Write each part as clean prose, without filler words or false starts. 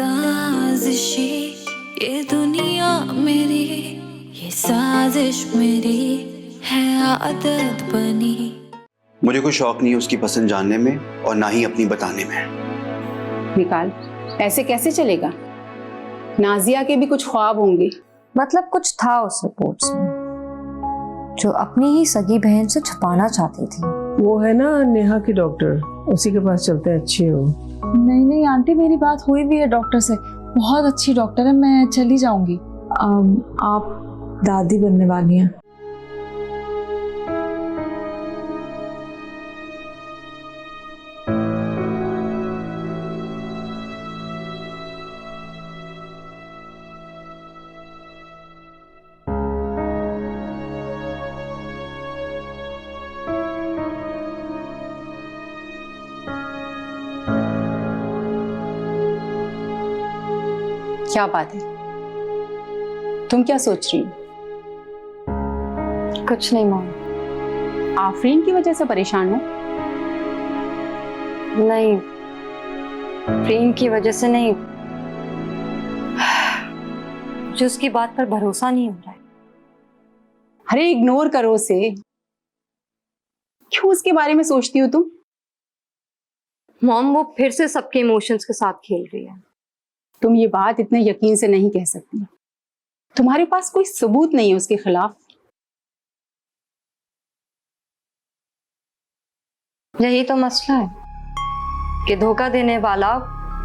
साजिशी ये दुनिया मेरी, ये साजिश मेरी है आदत बनी। मुझे कोई शौक नहीं है उसकी पसंद जानने में और ना ही अपनी बताने में। निकाल, ऐसे कैसे चलेगा? नाजिया के भी कुछ ख्वाब होंगे। मतलब कुछ था उस रिपोर्ट्स में जो अपनी ही सगी बहन से छुपाना चाहती थी। वो है ना नेहा की डॉक्टर, उसी के पास चलते हैं, अच्छी हो। नहीं नहीं आंटी, मेरी बात हुई भी है डॉक्टर से, बहुत अच्छी डॉक्टर है, मैं चली जाऊंगी। आप दादी बनने वाली हैं। क्या बात है? तुम क्या सोच रही हो? कुछ नहीं मॉम। आफरीन की वजह से परेशान हो? नहीं, प्रेम की वजह से नहीं, मुझे उसकी बात पर भरोसा नहीं हो रहा है। अरे इग्नोर करो उसे, क्यों उसके बारे में सोचती हो तुम? मॉम वो फिर से सबके इमोशंस के साथ खेल रही है। तुम ये बात इतने यकीन से नहीं कह सकती। तुम्हारे पास कोई सबूत नहीं है उसके खिलाफ। यही तो मसला है कि धोखा देने वाला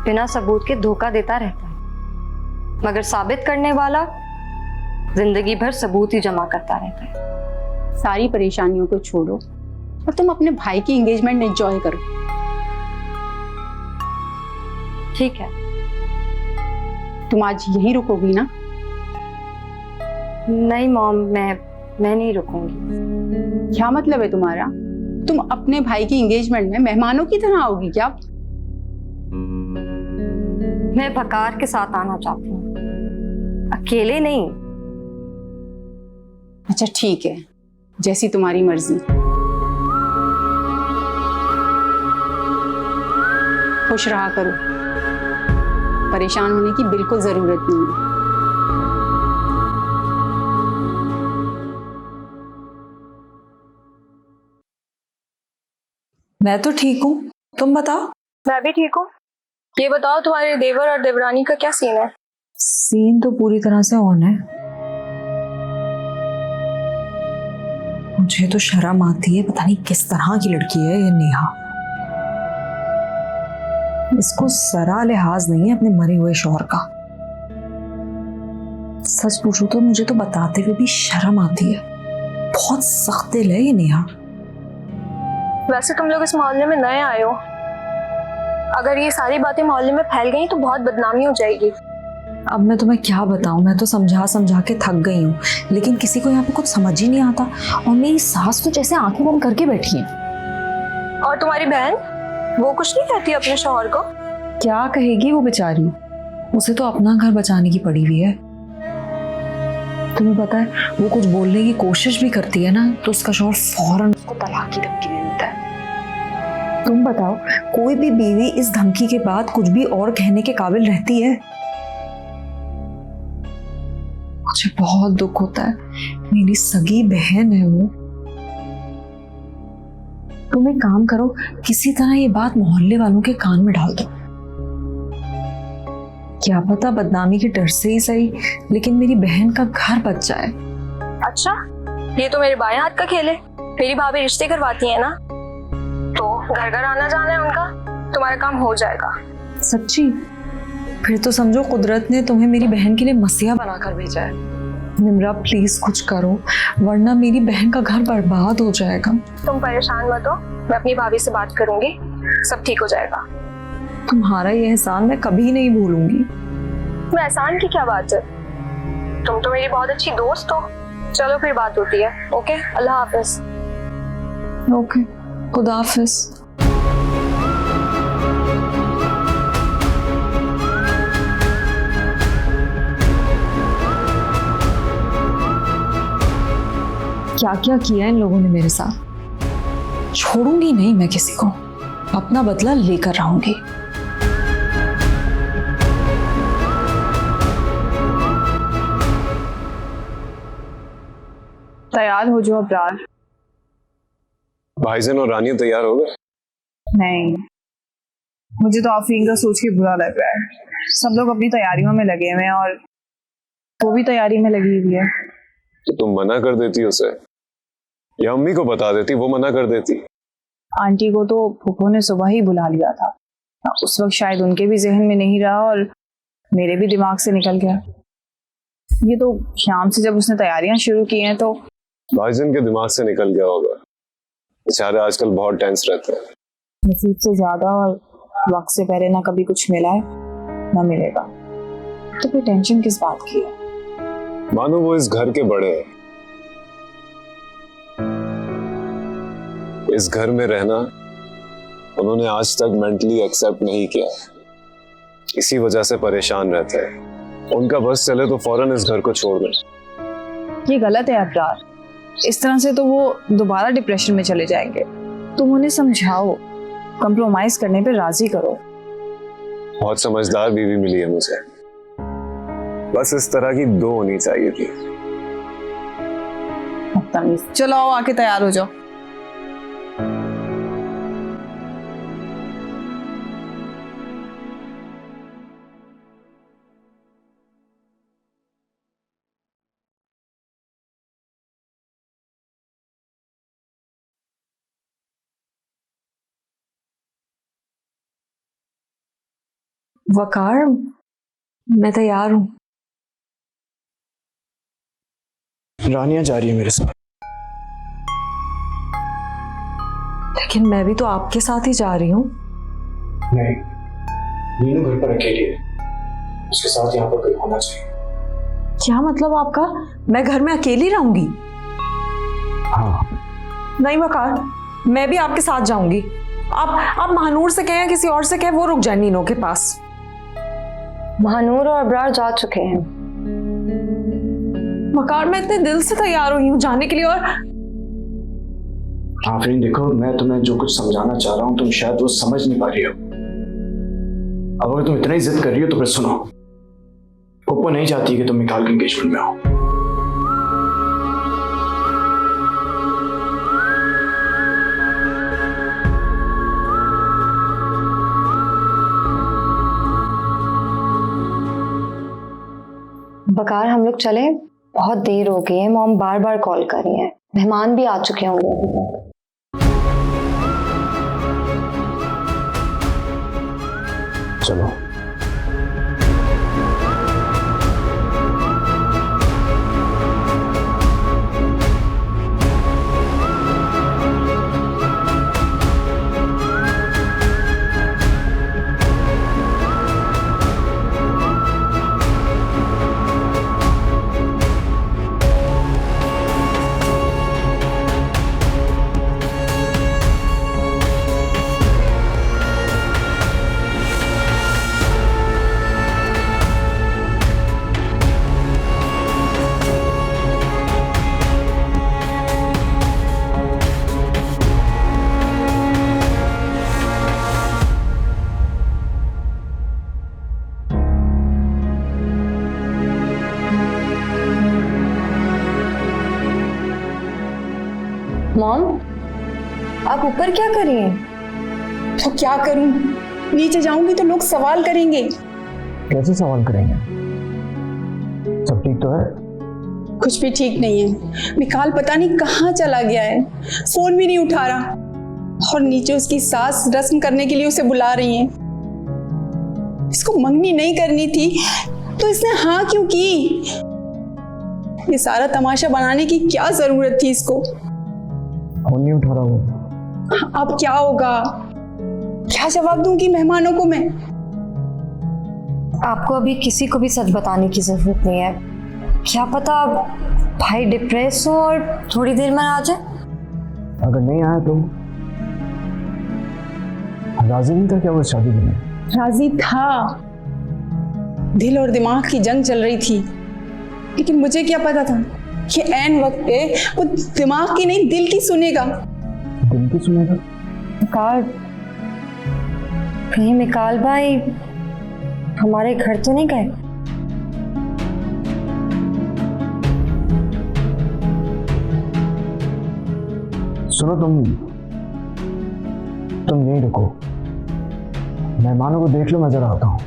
बिना सबूत के धोखा देता रहता है, मगर साबित करने वाला जिंदगी भर सबूत ही जमा करता रहता है। सारी परेशानियों को छोड़ो और तुम अपने भाई की एंगेजमेंट एंजॉय करो। ठीक है, तुम आज यहीं रुकोगी ना? नहीं मॉम, मैं नहीं रुकूंगी। क्या मतलब है तुम्हारा? तुम अपने भाई की एंगेजमेंट में मेहमानों की तरह आओगी क्या? मैं बकार के साथ आना चाहती हूँ, अकेले नहीं। अच्छा ठीक है, जैसी तुम्हारी मर्जी। खुश रहा करो, परेशान होने की बिल्कुल जरूरत नहीं है। मैं तो ठीक हूँ, तुम बताओ। मैं भी ठीक हूँ। ये बताओ तुम्हारे देवर और देवरानी का क्या सीन है? सीन तो पूरी तरह से ऑन है। मुझे तो शर्म आती है, पता नहीं किस तरह की लड़की है ये नेहा। इसको जरा लिहाज नहीं है अपने मरे हुए शौहर का। सच पूछो तो मुझे तो बताते हुए भी शर्म आती है। बहुत सख्त दिल है ये नेहा। वैसे तुम लोग इस मोहल्ले में नए आए हो, अगर ये सारी बातें मोहल्ले में फैल गई तो बहुत बदनामी हो जाएगी। अब मैं तुम्हें क्या बताऊं, मैं तो समझा समझा के थक गई हूँ, लेकिन किसी को यहाँ पे कुछ समझ ही नहीं आता। और मेरी सास तो जैसे आंखें बंद करके बैठी है। और तुम्हारी बहन, वो कुछ नहीं कहती अपने शौहर को? क्या कहेगी वो बेचारी, उसे तो अपना घर बचाने की पड़ी हुई है। तुम्हें पता है वो कुछ बोलने की कोशिश भी करती है ना तो उसका शौहर फौरन उसको तलाक की धमकी दे देता है। तुम बताओ, कोई भी बीवी इस धमकी के बाद कुछ भी और कहने के काबिल रहती है? मुझे बहुत दुख होता है, मेरी सगी बहन है वो। तुम एक काम करो, किसी तरह ये बात मोहल्ले वालों के कान में डाल दो। क्या पता बदनामी के डर से ही सही, लेकिन मेरी बहन का घर बच जाए। अच्छा, ये तो मेरे बाएं हाथ का खेल है। मेरी भाभी रिश्ते करवाती है ना, तो घर घर आना जाना है उनका, तुम्हारा काम हो जाएगा। सच्ची? फिर तो समझो कुदरत ने तुम्हें मेरी बहन के लिए मसीहा बनाकर भेजा है। निम्रा प्लीज कुछ करो, वरना मेरी बहन का घर बर्बाद हो जाएगा। तुम परेशान मत हो, मैं अपनी भाभी से बात करूंगी, सब ठीक हो जाएगा। तुम्हारा ये एहसान मैं कभी नहीं भूलूंगी। मैं एहसान की क्या बात है, तुम तो मेरी बहुत अच्छी दोस्त हो। चलो फिर बात होती है। ओके, अल्लाह हाफिज। ओके, खुदा हाफिज। क्या क्या किया इन लोगों ने मेरे साथ। छोड़ूंगी नहीं मैं किसी को, अपना बदला लेकर रहूंगी। तैयार हो जाओ अब्रार। भाईजान और रानिया तैयार हो गए? नहीं, मुझे तो आफरीन का सोच के बुरा लग रहा है। सब लोग अपनी तैयारियों में लगे हुए हैं और वो भी तैयारी में लगी हुई है। तो तुम मना कर देती उसे, या अम्मी को बता देती, वो मना कर देती। आंटी को तो फूफो ने सुबह ही बुला लिया था, उस वक्त शायद उनके भी जहन में नहीं रहा और मेरे भी दिमाग से निकल गया। ये तो शाम से जब उसने तैयारियां शुरू की हैं तो भाईजान के दिमाग से निकल गया होगा, बेचारे आजकल बहुत टेंस रहते हैं। नसीब से ज्यादा और वक्त से पहले ना कभी कुछ मिला है ना मिलेगा, तो फिर टेंशन किस बात की है। मानो वो इस घर के बड़े हैं, इस घर में रहना उन्होंने आज तक मेंटली एक्सेप्ट नहीं किया, इसी वजह से परेशान रहते हैं। उनका बस चले तो फौरन इस घर को छोड़ दें। ये गलत है अब्रार, इस तरह से तो वो दोबारा डिप्रेशन में चले जाएंगे। तुम उन्हें समझाओ, कंप्रोमाइज करने पे राजी करो। बहुत समझदार बीवी मिली है मुझे, बस इस तरह की 2 होनी चाहिए थी। बदतमीज। चलो आओ, आके तैयार हो जाओ। वकार, मैं तैयार हूँ। रानिया जा रही है मेरे साथ। लेकिन मैं भी तो आपके साथ ही जा रही हूँ। नहीं, नीनू घर पर अकेली है, उसके साथ यहाँ पर कोई होना चाहिए। क्या मतलब आपका? मैं घर में अकेली रहूंगी? हाँ। नहीं वकार, मैं भी आपके साथ जाऊंगी। आप महानूर से कहें या किसी और से कहें, वो रुक जाए नीनो के पास। महानूर और अब्रार जा चुके हैं। वकार, मैं इतने दिल से तैयार हुई हूँ जाने के लिए। और आफरीन देखो, मैं तुम्हें जो कुछ समझाना चाह रहा हूँ तुम शायद वो समझ नहीं पा रही हो। अब अगर तुम इतना ही जिद कर रही हो तो फिर सुनो, पप्पू नहीं चाहती कि तुम मिकाल के एंगेजमेंट में हो। बकार, हम लोग चले, बहुत देर हो गई है। मॉम बार बार कॉल कर रही हैं, मेहमान भी आ चुके होंगे अभी तक। चलो। मॉम, आप ऊपर क्या कर रही हैं? तो क्या करूं, नीचे जाऊंगी तो लोग सवाल करेंगे। कैसे सवाल करेंगे? सब ठीक तो है? कुछ भी ठीक नहीं है। मिकाल पता नहीं कहाँ चला गया है, फोन भी नहीं उठा रहा, और नीचे उसकी सास रस्म करने के लिए उसे बुला रही है। इसको मंगनी नहीं करनी थी तो इसने हाँ क्यों की? ये सारा तमाशा बनाने की क्या जरूरत थी इसको? फोन नहीं उठा रहा वो। अब क्या होगा? क्या जवाब दूंगी मेहमानों को मैं? आपको अभी किसी को भी सच बताने की जरूरत नहीं है। क्या पता भाई डिप्रेस हो और थोड़ी देर में आ जाए। अगर नहीं आया तो राजी नहीं था क्या वो शादी के लिए? राजी था, दिल और दिमाग की जंग चल रही थी, लेकिन मुझे क्या पता था कि ऐन वक्त पे वो दिमाग की नहीं दिल की सुनेगा। दिल की सुनेगा? मिकाल, कहीं मिकाल भाई हमारे घर तो नहीं गए? सुनो, तुम यहीं रुको, मेहमानों को देख लो, मैं जरा आता हूँ।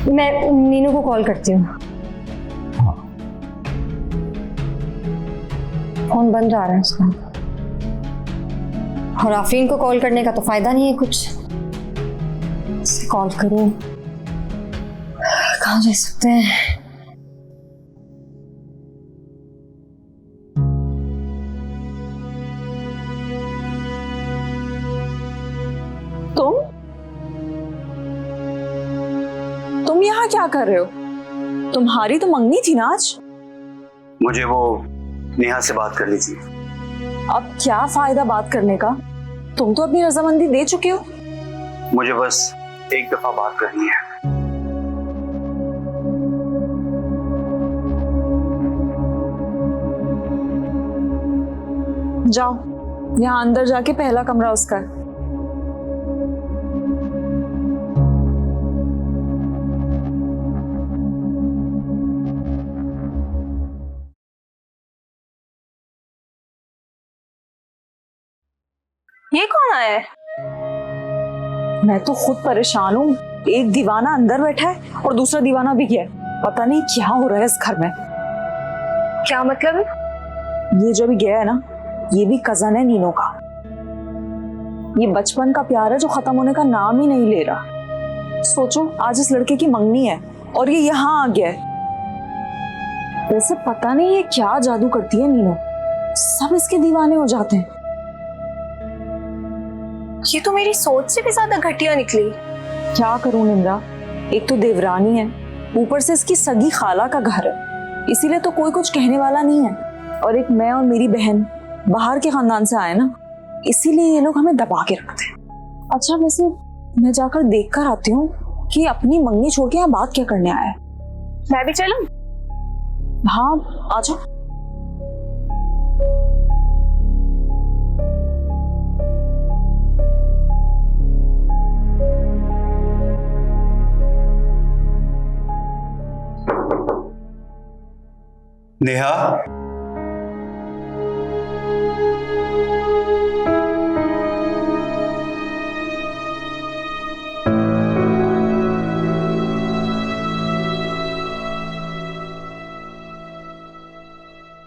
मैं मीनू को कॉल करती हूँ। हाँ। फोन बंद आ रहा है उसका, और आफरीन को कॉल करने का तो फायदा नहीं है कुछ। कॉल करूं, कहाँ जा सकते हैं? तुम यहाँ क्या कर रहे हो? तुम्हारी तो मंगनी थी ना आज। मुझे वो नेहा से बात करनी थी। अब क्या फायदा बात करने का? तुम तो अपनी रजामंदी दे चुके हो। मुझे बस एक दफा बात करनी है। जाओ, यहाँ अंदर जाके पहला कमरा उसका है। ये कौन आया है? मैं तो खुद परेशान हूँ। एक दीवाना अंदर बैठा है और दूसरा दीवाना भी गया है। पता नहीं क्या हो रहा है इस घर में। क्या मतलब है? ये जो भी गया है ना, ये भी कजन है नीनो का। ये बचपन का प्यार है जो खत्म होने का नाम ही नहीं ले रहा। सोचो, आज इस लड़के की मंगनी है और ये यहाँ आ गया है। वैसे पता नहीं ये क्या जादू करती है नीनो, सब इसके दीवाने हो जाते हैं। ये तो मेरी सोच से भी ज्यादा घटिया निकली। क्या करूं निंदा, एक तो देवरानी है, ऊपर से इसकी सगी खाला का घर है, इसीलिए तो कोई कुछ कहने वाला नहीं है। और एक मैं और मेरी बहन बाहर के खानदान से आए ना, इसीलिए ये लोग हमें दबा के रखते हैं। अच्छा, वैसे मैं जाकर देख कर आती हूँ कि अपनी मंगनी छोड़ के यहाँ बात क्या करने आया है। मैं भी चलूं? हाँ, आ जाओ। नेहा,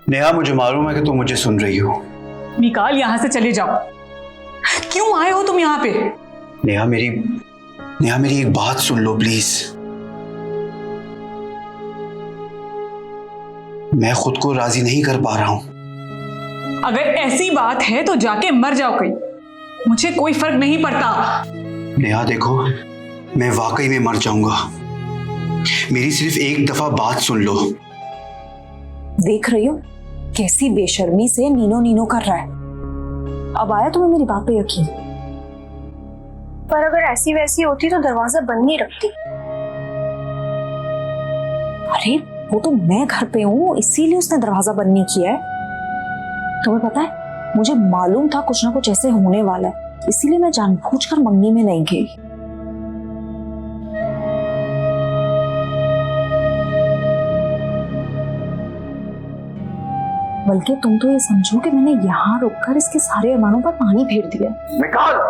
नेहा, मुझे मालूम है कि तुम मुझे सुन रही हो। निकाल यहाँ से, चले जाओ। क्यों आए हो तुम यहाँ पे? नेहा मेरी एक बात सुन लो प्लीज। मैं खुद को राजी नहीं कर पा रहा हूं। अगर ऐसी बात है तो जाके मर जाओ कहीं, मुझे कोई फर्क नहीं पड़ता। नेहा देखो, मैं वाकई में मर जाऊंगा। मेरी सिर्फ एक दफा बात सुन लो। देख रही हो कैसी बेशर्मी से नीनो नीनो कर रहा है। अब आया तुम्हें मेरी बात पे यकीन? पर अगर ऐसी वैसी होती तो दरवाजा बंद नहीं रखती। अरे वो तो मैं घर पे हूँ, इसीलिए उसने दरवाजा बंद नहीं किया है। तुम्हें पता है, मुझे मालूम था कुछ ना कुछ ऐसे होने वाला है, इसीलिए मैं जानबूझकर मंगनी में नहीं गई। बल्कि तुम तो ये समझो कि मैंने यहाँ रुककर इसके सारे अरमानों पर पानी फेर दिया। निकाल।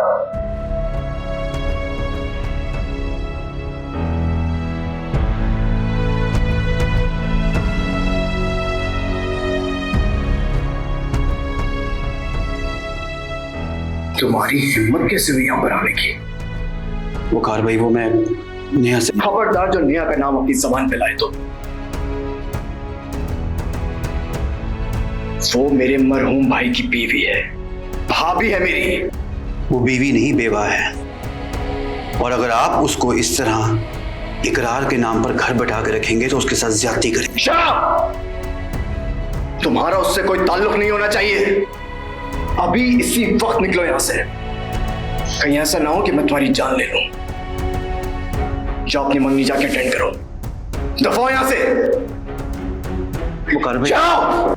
तुम्हारी हिम्मत कैसे हुई यहाँ पर आने की? वो कार भाई, वो मैं नेहा से। खबरदार जो नेहा का नाम अपनी जबान पे लाए तो। वो मेरे मरहूम भाई की बीवी है, भाभी है मेरी। वो बीवी नहीं, बेवा है। और अगर आप उसको इस तरह इकरार के नाम पर घर बैठा के रखेंगे तो उसके साथ ज्यादती करेंगे। शराब! तुम्हारा उससे कोई ताल्लुक नहीं होना चाहिए। अभी इसी वक्त निकलो यहां से, कहीं ऐसा ना हो कि मैं तुम्हारी जान ले लूं। जाओ अपनी मंगनी जाके अटेंड करो। दफा हो यहां से। वो कार भाई, जाओ।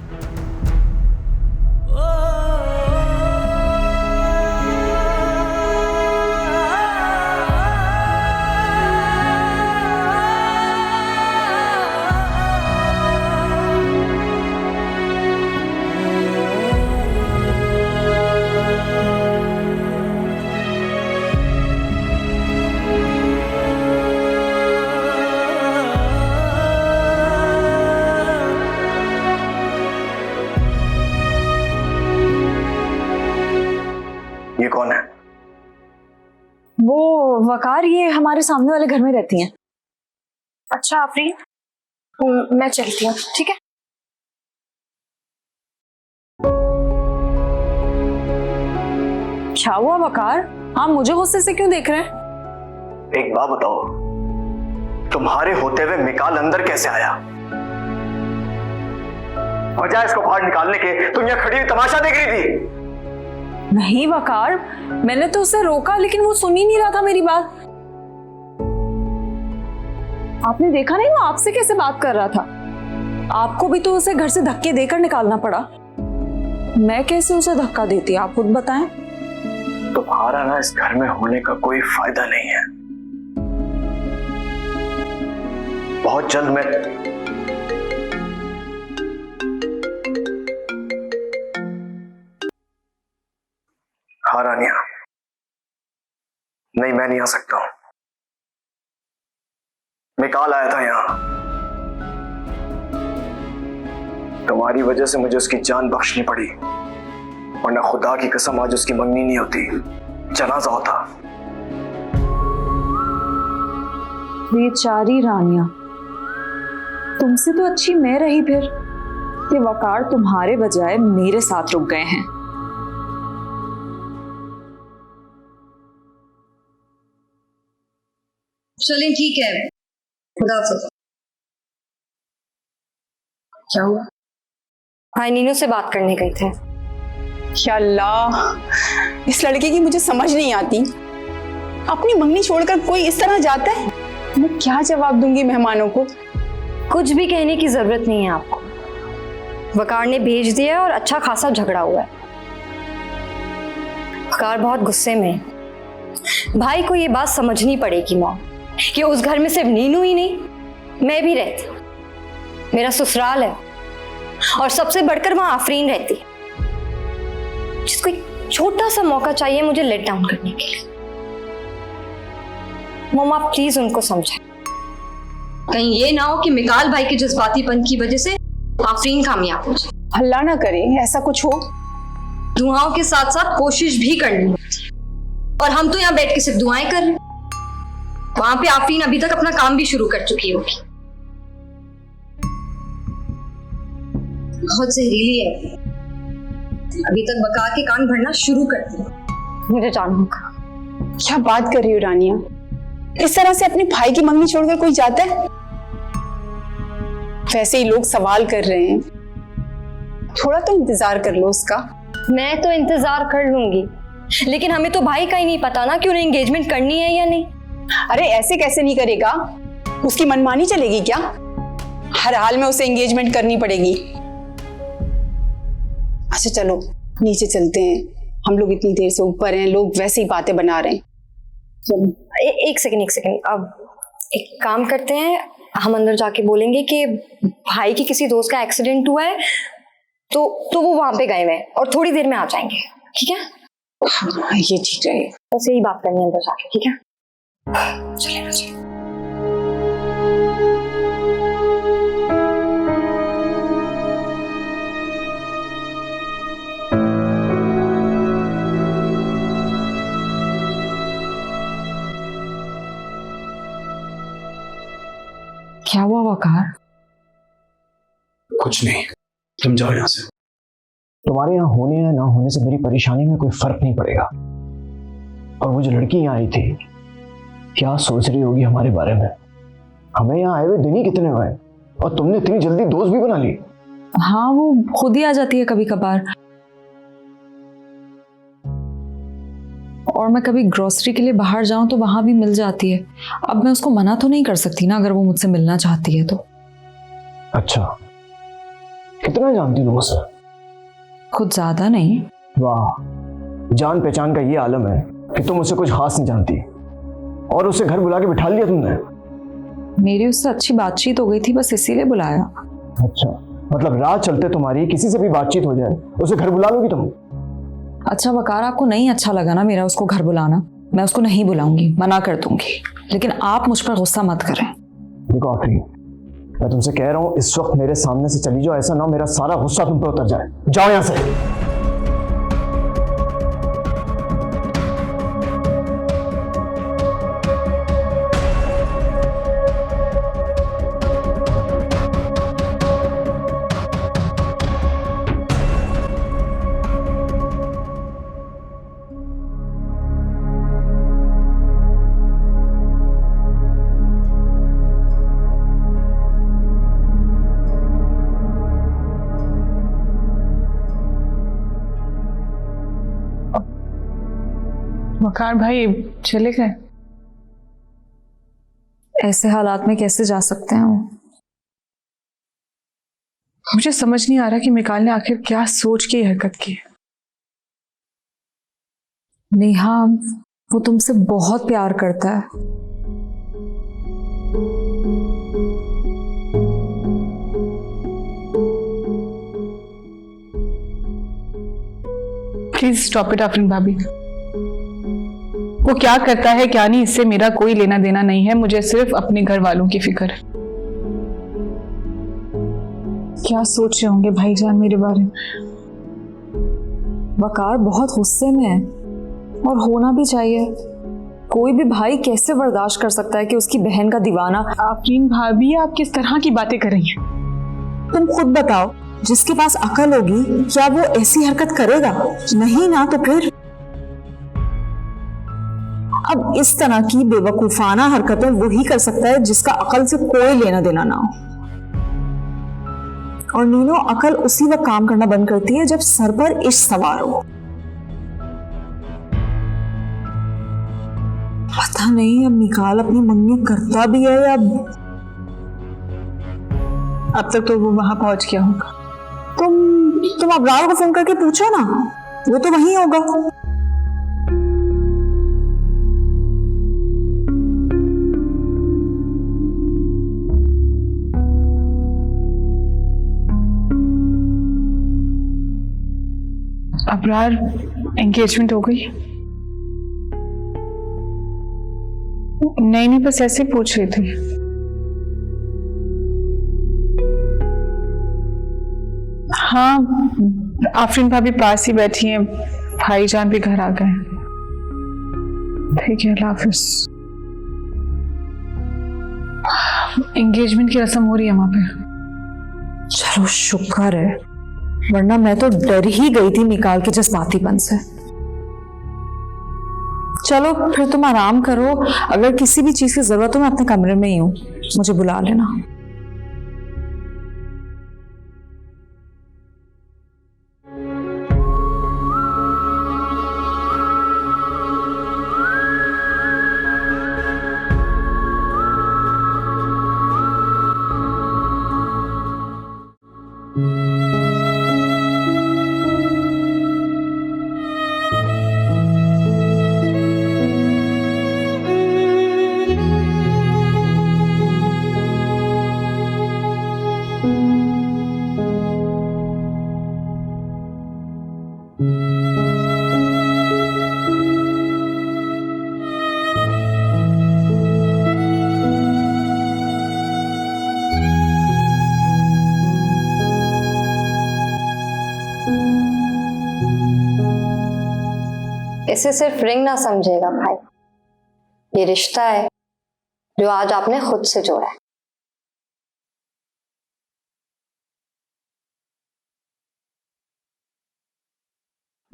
वकार ये हमारे सामने वाले घर में रहती हैं। अच्छा आफरीन, मैं चलती हूँ, ठीक है? क्या हुआ वकार, आप मुझे गुस्से से क्यों देख रहे हैं? एक बात बताओ, तुम्हारे होते हुए मिकाल अंदर कैसे आया? बजाय इसको बाहर निकालने के तुम यहाँ खड़ी हुई तमाशा देख रही थी। नहीं वकार, मैंने तो उसे रोका लेकिन वो सुन ही नहीं रहा था मेरी बात। आपने देखा नहीं वो आपसे कैसे बात कर रहा था? आपको भी तो उसे घर से धक्के देकर निकालना पड़ा। मैं कैसे उसे धक्का देती, आप खुद बताएं। तुम्हारा ना इस घर में होने का कोई फायदा नहीं है। बहुत जल्द मैं हाँ रानिया, नहीं मैं नहीं आ सकता हूं। मिकाल आया था यहां, तुम्हारी वजह से मुझे उसकी जान बख्शनी पड़ी, वरना खुदा की कसम आज उसकी मंगनी नहीं होती, जनाजा होता। बेचारी रानिया, तुमसे तो अच्छी मैं रही फिर कि वकार तुम्हारे बजाय मेरे साथ रुक गए हैं। चलें ठीक है, खुदा हाफिज़। क्या हुआ? भाई नीनू से बात करने गए थे। या अल्लाह, इस लड़के की मुझे समझ नहीं आती। अपनी मंगनी छोड़कर कोई इस तरह जाता है, मैं क्या जवाब दूंगी मेहमानों को? कुछ भी कहने की जरूरत नहीं है आपको। वकार ने भेज दिया है और अच्छा खासा झगड़ा हुआ है। वकार बहुत गुस्से में है। भाई को ये बात समझनी पड़ेगी मॉम कि उस घर में सिर्फ नीनू ही नहीं, मैं भी रहती हूँ। मेरा ससुराल है और सबसे बढ़कर वहां आफरीन रहती है, जिसको एक छोटा सा मौका चाहिए मुझे लेट डाउन करने के लिए। मॉम आप प्लीज उनको समझाएं। कहीं ये ना हो कि मिकाल भाई के जज्बातीपन की वजह से आफरीन कामयाब हो जाए। अल्लाह ना करे ऐसा कुछ हो। दुआओं के साथ साथ कोशिश भी करनी होती है, और हम तो यहाँ बैठ के सिर्फ दुआएं कर रहे हैं। वहां पे आफरीन अभी तक अपना काम भी शुरू कर चुकी होगी। बहुत जहरीली है, अभी तक वकार के कान भरना शुरू कर दिया। मुझे जानना होगा। क्या बात कर रही हो रानिया? इस तरह से अपने भाई की मंगनी छोड़कर कोई जाता है? वैसे ही लोग सवाल कर रहे हैं, थोड़ा तो इंतजार कर लो उसका। मैं तो इंतजार कर लूंगी, लेकिन हमें तो भाई का ही नहीं पता ना कि उन्हें एंगेजमेंट करनी है या नहीं। अरे ऐसे कैसे नहीं करेगा? उसकी मनमानी चलेगी क्या? हर हाल में उसे एंगेजमेंट करनी पड़ेगी। अच्छा चलो नीचे चलते हैं, हम लोग इतनी देर से ऊपर हैं, लोग वैसे ही बातें बना रहे हैं। चलो एक सेकंड, अब एक काम करते हैं, हम अंदर जाके बोलेंगे कि भाई की किसी दोस्त का एक्सीडेंट हुआ है, तो वो वहां पे गए हुए हैं और थोड़ी देर में आ जाएंगे, ठीक है? हाँ ये ठीक रहेगा। बस यही बात करनी है अंदर जाके, ठीक है? चलिए। क्या हुआ वकार? कुछ नहीं, तुम जाओ यहां से। तुम्हारे यहाँ होने या ना होने से मेरी परेशानी में कोई फर्क नहीं पड़ेगा। और वो जो लड़की यहाँ आई थी, क्या सोच रही होगी हमारे बारे में? हमें यहाँ आए हुए दिन ही कितने हुए और तुमने इतनी जल्दी दोस्त भी बना ली। हाँ वो खुद ही आ जाती है कभी कभार, और मैं कभी ग्रोसरी के लिए बाहर जाऊं तो वहां भी मिल जाती है। अब मैं उसको मना तो नहीं कर सकती ना, अगर वो मुझसे मिलना चाहती है तो। अच्छा, कितना जानती हो मुझसे? कुछ ज्यादा नहीं। वाह, जान पहचान का ये आलम है कि तुम उससे कुछ खास नहीं जानती, और उसे घर बुला के बिठा लिया तुमने। मेरी उससे अच्छी बातचीत हो गई थी, बस इसीलिए बुलाया। अच्छा, मतलब राह चलते तुम्हारी किसी से भी बातचीत हो जाए उसे घर बुला लोगी तुम? अच्छा वकार, आपको नहीं अच्छा लगा ना मेरा उसको घर बुलाना, मैं उसको नहीं बुलाऊंगी, मना कर दूंगी, लेकिन आप मुझ पर गुस्सा मत करें। देखो आफरीन, मैं तुमसे कह रहा हूँ इस वक्त मेरे सामने से चली जाओ, ऐसा ना मेरा सारा गुस्सा तुम पे उतर जाए। जाओ यहाँ से। वकार भाई चले गए? ऐसे हालात में कैसे जा सकते हैं वो? मुझे समझ नहीं आ रहा कि मिकाल ने आखिर क्या सोच के ये हरकत की है। नेहा, वो तुमसे बहुत प्यार करता है। प्लीज स्टॉप इट आफरीन भाभी। वो क्या करता है क्या नहीं, इससे मेरा कोई लेना देना नहीं है। मुझे सिर्फ अपने घर वालों की फिक्र है। क्या सोच रहे होंगे भाईजान मेरे बारे में? वकार बहुत गुस्से में है और होना भी चाहिए। कोई भी भाई कैसे बर्दाश्त कर सकता है कि उसकी बहन का दीवाना। आफरीन भाभी आप किस तरह की बातें कर रही हैं? तुम खुद बताओ, जिसके पास अकल होगी क्या वो ऐसी हरकत करेगा? नहीं ना, तो फिर अब इस तरह की बेवकूफाना हरकतें वही कर सकता है जिसका अकल से कोई लेना देना ना हो। और नीनो, अकल उसी वक्त काम करना बंद करती है जब सर पर इश्क सवार हो। पता नहीं अब निकाल अपनी मंगनी करता भी है या अब तक तो वो वहां पहुंच गया होगा। तुम अबरार को फोन करके पूछो ना, वो तो वहीं होगा। अबरार, एंगेजमेंट हो गई? नहीं, बस ऐसे पूछ रही थी। हाँ, आफरीन भाभी पास ही बैठी हैं, भाईजान भी घर आ गए। ठीक है, अल्लाह हाफिज। एंगेजमेंट की रस्म हो रही है वहां पे। चलो शुक्र है, वरना मैं तो डर ही गई थी निकाल के जज्बातीपन से। चलो फिर तुम आराम करो, अगर किसी भी चीज की जरूरत हो मैं अपने कमरे में ही हूँ, मुझे बुला लेना। इसे सिर्फ रिंग ना समझेगा भाई, ये रिश्ता है जो आज आपने खुद से जोड़ा है।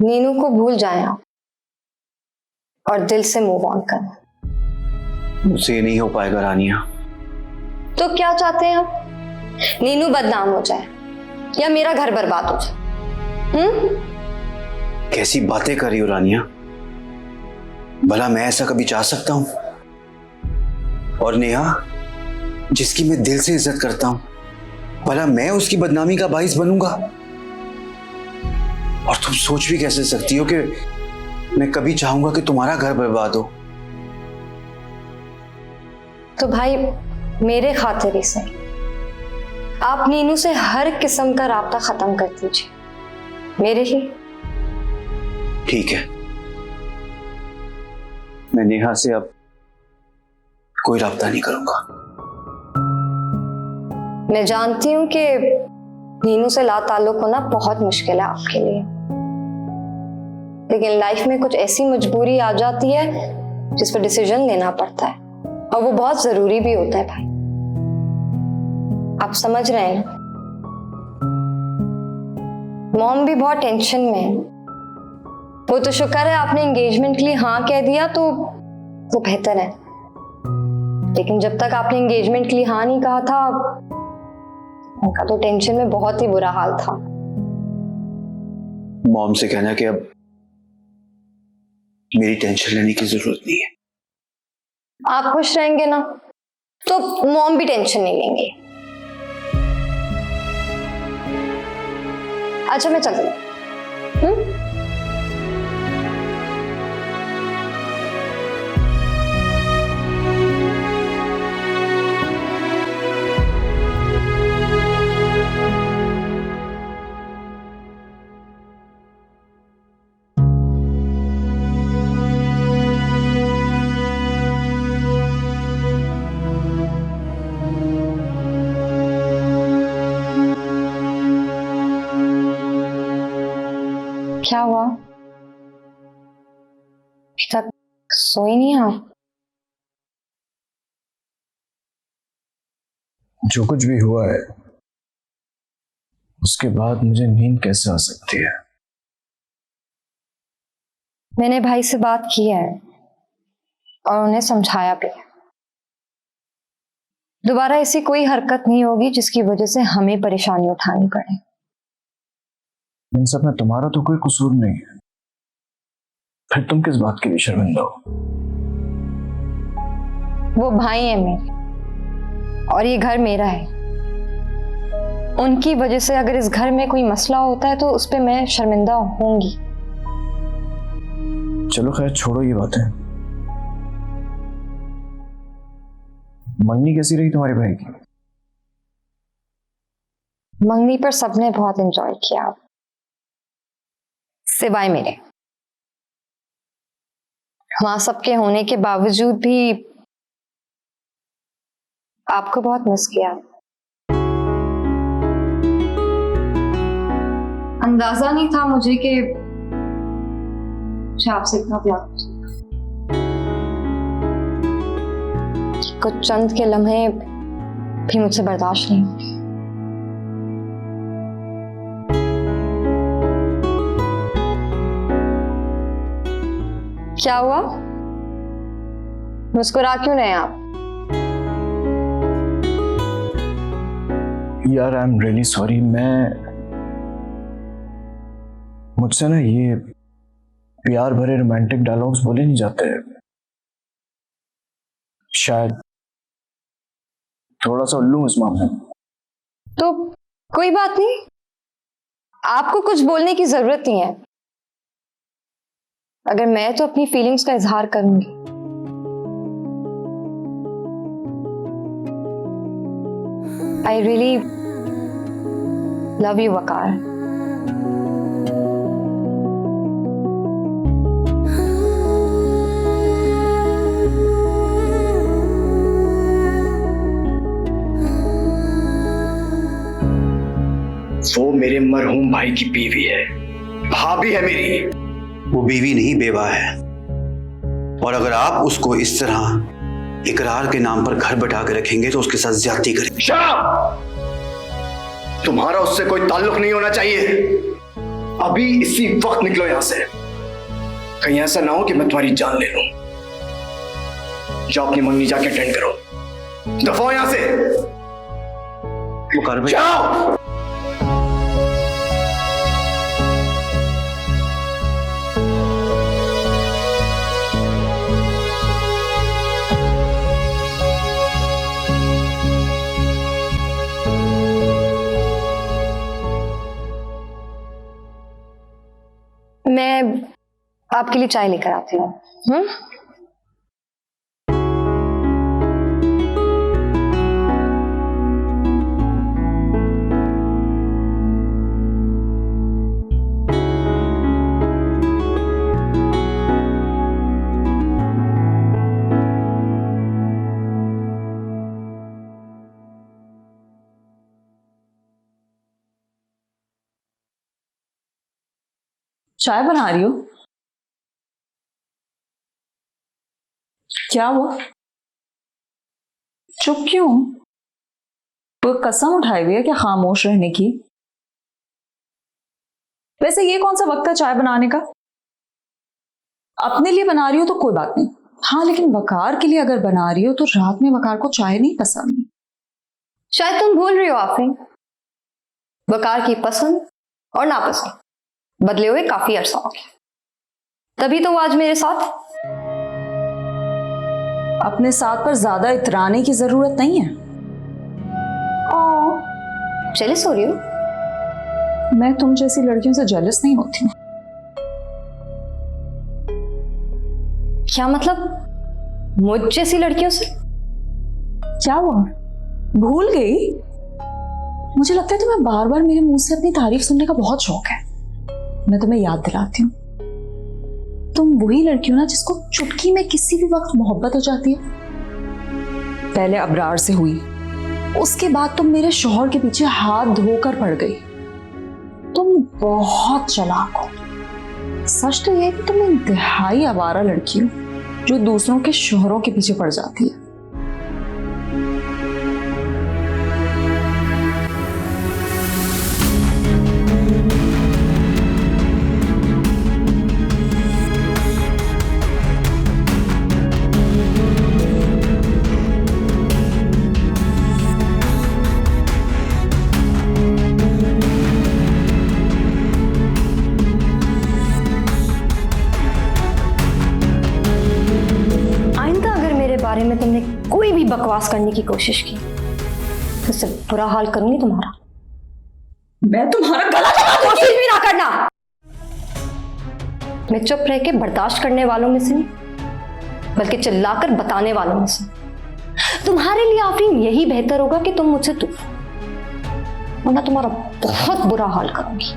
नीनू को भूल जाएं आप और दिल से मूव ऑन करना। मुझसे नहीं हो पाएगा रानिया। तो क्या चाहते हैं आप? नीनू बदनाम हो जाए या मेरा घर बर्बाद हो जाए? कैसी बातें कर रही हो रानिया? भला मैं ऐसा कभी चाह सकता हूं? और नेहा, जिसकी मैं दिल से इज्जत करता हूं, भला मैं उसकी बदनामी का बाइस बनूंगा? और तुम सोच भी कैसे सकती हो कि मैं कभी चाहूंगा कि तुम्हारा घर बर्बाद हो? तो भाई मेरे खातिर ही सही, आप नीनू से हर किस्म का राब्ता खत्म कर दीजिए, मेरे ही। ठीक है, मैं नेहा से अब कोई राब्ता नहीं करूंगा। मैं जानती हूं कि नीनू से ला ताल्लुक होना बहुत मुश्किल है आपके लिए, लेकिन लाइफ में कुछ ऐसी मजबूरी आ जाती है जिस पर डिसीजन लेना पड़ता है, और वो बहुत जरूरी भी होता है भाई। आप समझ रहे हैं ना? मॉम भी बहुत टेंशन में है। वो तो शुक्र है आपने एंगेजमेंट के लिए हाँ कह दिया तो वो बेहतर है, लेकिन जब तक आपने एंगेजमेंट के लिए हाँ नहीं कहा था, उनका तो टेंशन में बहुत ही बुरा हाल था। मॉम से कहना कि अब मेरी टेंशन लेने की जरूरत नहीं है। आप खुश रहेंगे ना तो मॉम भी टेंशन नहीं लेंगे। अच्छा मैं चलती हूँ। क्या हुआ? अभी तक सोई नहीं आप? जो कुछ भी हुआ है उसके बाद मुझे नींद कैसे आ सकती है? मैंने भाई से बात की है और उन्हें समझाया भी है। दोबारा ऐसी कोई हरकत नहीं होगी जिसकी वजह से हमें परेशानी उठानी पड़े। इन सब में तुम्हारा तो कोई कसूर नहीं है, फिर तुम किस बात के लिए शर्मिंदा हो? वो भाई है मेरे और ये घर मेरा है। उनकी वजह से अगर इस घर में कोई मसला होता है तो उस पे मैं शर्मिंदा होंगी। चलो खैर छोड़ो ये बातें। मंगनी कैसी रही तुम्हारे भाई की? मंगनी पर सबने बहुत एंजॉय किया सिवाय मेरे। वहां सबके होने के बावजूद भी आपको बहुत मिस किया। अंदाजा नहीं था मुझे कि मुझे आपसे इतना प्यार हो जाएगा। कुछ चंद के लम्हे भी मुझसे बर्दाश्त नहीं होंगे। क्या हुआ? मुस्कुरा क्यों रहे हैं आप? यार आई एम रियली सॉरी। मुझसे ना ये प्यार भरे रोमांटिक डायलॉग्स बोले नहीं जाते। शायद थोड़ा सा उल्लू इस मामले में। तो कोई बात नहीं, आपको कुछ बोलने की जरूरत नहीं है। अगर मैं तो अपनी फीलिंग्स का इजहार करूंगी। आई रियली लव यू वकार। वो मेरे मरहूम भाई की बीवी है, भाभी है मेरी। वो बीवी नहीं बेवा है। और अगर आप उसको इस तरह इकरार के नाम पर घर बैठा के रखेंगे तो उसके साथ ज्यादती करेंगे। तुम्हारा उससे कोई ताल्लुक नहीं होना चाहिए। अभी इसी वक्त निकलो यहां से। कहीं ऐसा ना हो कि मैं तुम्हारी जान ले लूं। जाओ अपनी मंगनी जाके अटेंड करो। दफा हो यहां से। जाओ। मैं आपके लिए चाय लेकर आती हूँ। चाय बना रही हो? क्या हुआ? चुप क्यों? कोई कसम उठाई हुई है क्या खामोश रहने की? वैसे ये कौन सा वक्त है चाय बनाने का? अपने लिए बना रही हो तो कोई बात नहीं, हाँ लेकिन वकार के लिए अगर बना रही हो तो रात में वकार को चाय नहीं पसंद। शायद तुम भूल रही हो आफरीन, वकार की पसंद और नापसंद बदले हुए काफी अरसा हो गया। तभी तो वो आज मेरे साथ है। अपने साथ पर ज्यादा इतराने की जरूरत नहीं है। जेलस हो रही हो? मैं तुम जैसी लड़कियों से जेलस नहीं होती हूँ। क्या मतलब? मुझ जैसी लड़कियों से? क्या हुआ, भूल गई? मुझे लगता है तुम्हें बार बार मेरे मुंह से अपनी तारीफ सुनने का बहुत शौक है। मैं तुम्हें याद दिलाती हूँ, तुम वही लड़की हो ना जिसको चुटकी में किसी भी वक्त मोहब्बत हो जाती है। पहले अबरार से हुई, उसके बाद तुम मेरे शौहर के पीछे हाथ धोकर पड़ गई। तुम बहुत चालाक हो। सच तो यह है कि तुम इंतहाई आवारा लड़की हो जो दूसरों के शौहरों के पीछे पड़ जाती है। बारे में तुमने कोई भी बकवास करने की कोशिश की तो उससे बुरा हाल करूंगी तुम्हारा। मैं तुम्हारा गला दबा दूंगी। कोशिश भी ना करना। मैं चुप रह के बर्दाश्त करने वालों में से नहीं, बल्कि चिल्लाकर बताने वालों में से। तुम्हारे लिए आफरीन यही बेहतर होगा कि तुम मुझसे दूर, वरना तुम्हारा बहुत बुरा हाल करूंगी।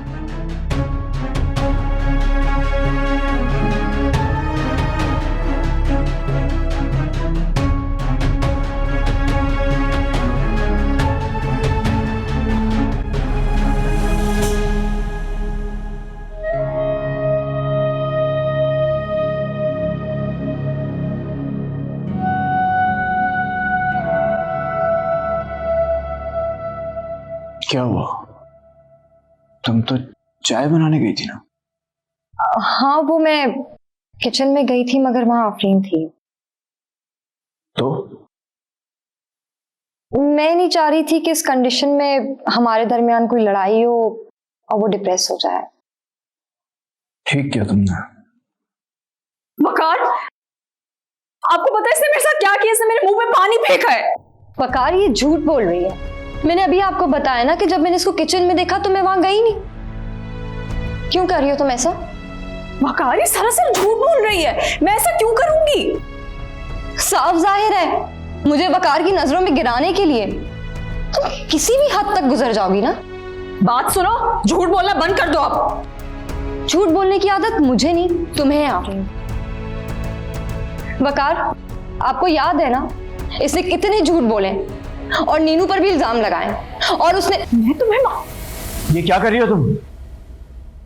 क्या हुआ? तुम तो चाय बनाने गई थी ना? हाँ, वो मैं किचन में गई थी मगर वहां आफरीन थी। तो मैं नहीं चाह रही थी कि इस कंडीशन में हमारे दरमियान कोई लड़ाई हो और वो डिप्रेस हो जाए। ठीक किया तुमने। वकार, आपको पता है इसने मेरे साथ क्या किया? इसने मेरे मुंह में पानी फेंका है। वकार, ये झूठ बोल रही है। मैंने अभी आपको बताया ना कि जब मैंने इसको किचन में देखा तो मैं वहां गई नहीं। क्यों कर रही हो तुम ऐसा? वकार, ये सरासर झूठ बोल रही है। मैं ऐसा क्यों करूंगी? साफ जाहिर है, मुझे वकार की नजरों में गिराने के लिए तुम किसी भी हद तक गुजर जाओगी ना। बात सुनो, झूठ बोलना बंद कर दो आप। झूठ बोलने की आदत मुझे नहीं, तुम्हें है आफरीन। वकार, आपको याद है ना इसने कितने झूठ बोले और नीनू पर भी इल्जाम लगाए, और उसने मैं तुम्हें ये क्या कर रही हो तुम?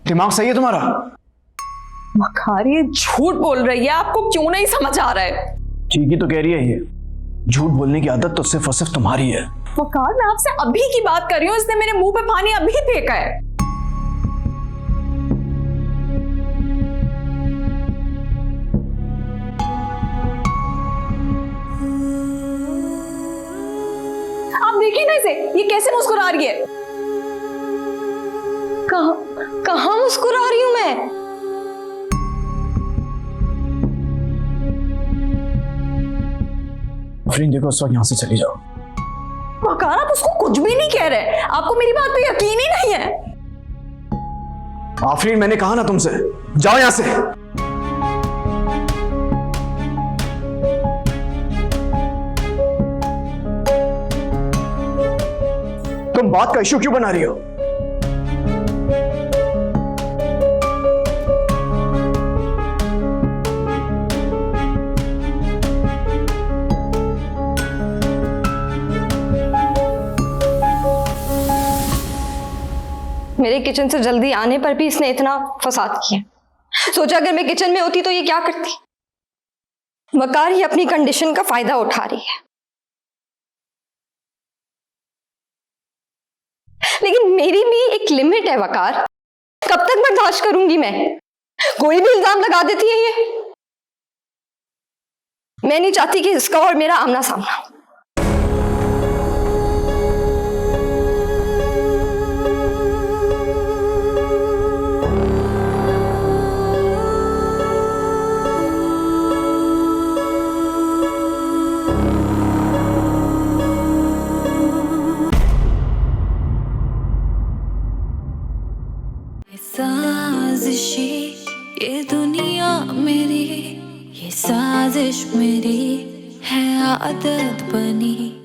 दिमाग सही है तुम्हारा? वकार, ये झूठ बोल रही है। आपको क्यों नहीं समझ आ रहा है? ठीक ही तो कह रही है। ये झूठ बोलने की आदत तो सिर्फ और सिर्फ तुम्हारी है। वकार, मैं आपसे अभी की बात कर रही हूँ। इसने मेरे मुंह पे पानी अभी फेंका है। आप देखिए ना इसे, ये कैसे मुस्कुरा रही है। कहां मुस्कुरा रही हूं मैं? आफरीन देखो, उस वक्त यहां से चली जाओ। वकार, आप उसको कुछ भी नहीं कह रहे। आपको मेरी बात पे यकीन ही नहीं है। आफरीन, मैंने कहा ना तुमसे, जाओ यहां से। तुम बात का इश्यू क्यों बना रही हो? मेरे किचन से जल्दी आने पर भी इसने इतना फसाद किया। सोचा अगर मैं किचन में होती तो ये क्या करती। वकार, ये अपनी कंडीशन का फायदा उठा रही है, लेकिन मेरी भी एक लिमिट है। वकार, कब तक बर्दाश्त करूंगी मैं? कोई भी इल्जाम लगा देती है ये। मैं नहीं चाहती कि इसका और मेरा आमना सामना हो। साजिशी ये दुनिया मेरी, ये साजिश मेरी है आदत बनी।